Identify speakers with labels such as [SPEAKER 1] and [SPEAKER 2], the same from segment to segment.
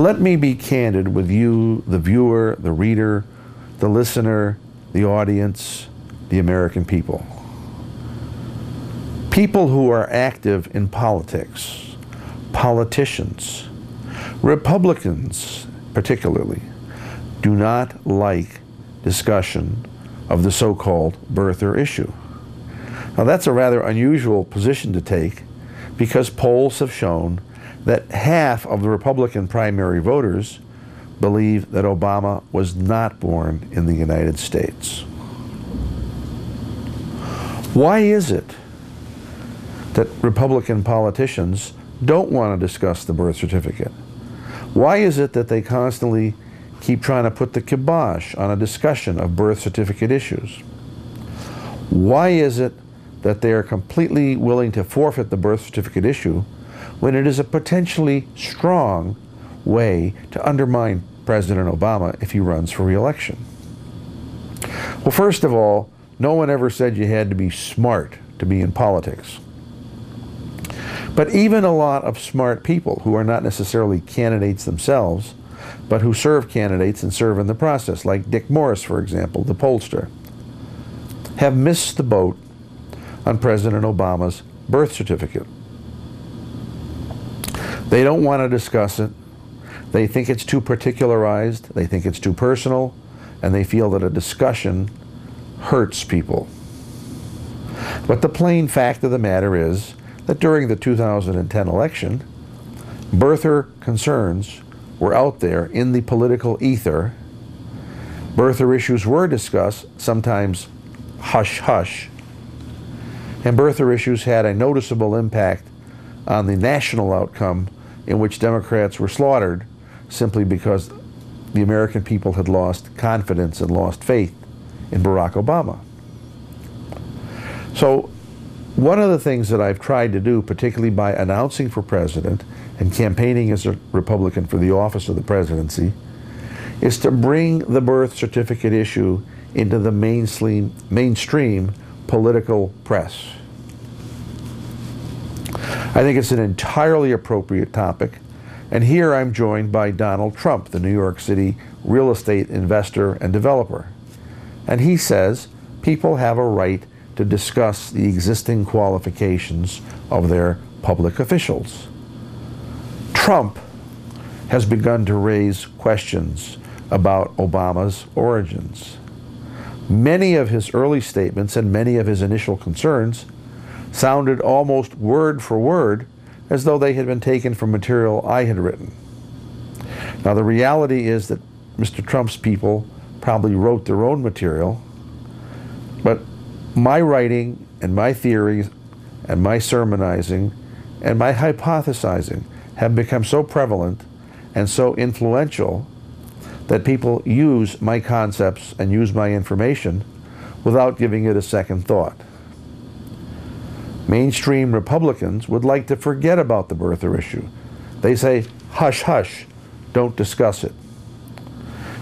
[SPEAKER 1] Let me be candid with you, the viewer, the reader, the listener, the audience, the American people. People who are active in politics, politicians, Republicans particularly, do not like discussion of the so-called birther issue. Now that's a rather unusual position to take because polls have shown that half of the Republican primary voters believe that Obama was not born in the United States. Why is it that Republican politicians don't want to discuss the birth certificate? Why is it that they constantly keep trying to put the kibosh on a discussion of birth certificate issues? Why is it that they are completely willing to forfeit the birth certificate issue when it is a potentially strong way to undermine President Obama if he runs for re-election? Well, first of all, no one ever said you had to be smart to be in politics. But even a lot of smart people who are not necessarily candidates themselves, but who serve candidates and serve in the process, like Dick Morris, for example, the pollster, have missed the boat on President Obama's birth certificate. They don't want to discuss it. They think it's too particularized, they think it's too personal, and they feel that a discussion hurts people. But the plain fact of the matter is that during the 2010 election, birther concerns were out there in the political ether. Birther issues were discussed, sometimes hush-hush, and birther issues had a noticeable impact on the national outcome in which Democrats were slaughtered simply because the American people had lost confidence and lost faith in Barack Obama. So one of the things that I've tried to do, particularly by announcing for president and campaigning as a Republican for the office of the presidency, is to bring the birth certificate issue into the mainstream political press. I think it's an entirely appropriate topic, and here I'm joined by Donald Trump, the New York City real estate investor and developer. And he says people have a right to discuss the existing qualifications of their public officials. Trump has begun to raise questions about Obama's origins. Many of his early statements and many of his initial concerns sounded almost word for word as though they had been taken from material I had written. Now the reality is that Mr. Trump's people probably wrote their own material, but my writing and my theories and my sermonizing and my hypothesizing have become so prevalent and so influential that people use my concepts and use my information without giving it a second thought. Mainstream Republicans would like to forget about the birther issue. They say, hush, hush, don't discuss it.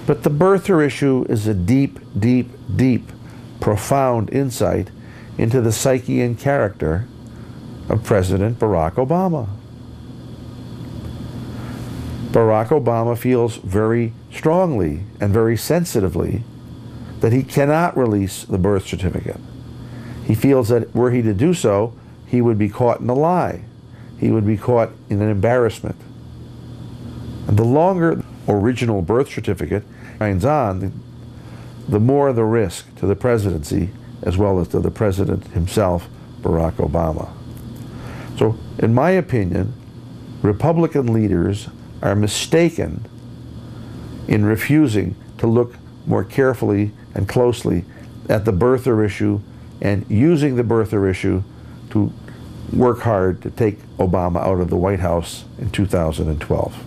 [SPEAKER 1] But the birther issue is a deep, deep, deep, profound insight into the psyche and character of President Barack Obama. Barack Obama feels very strongly and very sensitively that he cannot release the birth certificate. He feels that were he to do so, he would be caught in a lie. He would be caught in an embarrassment. And the longer original birth certificate shines on, the more the risk to the presidency as well as to the president himself, Barack Obama. So, in my opinion, Republican leaders are mistaken in refusing to look more carefully and closely at the birther issue and using the birther issue to work hard to take Obama out of the White House in 2012.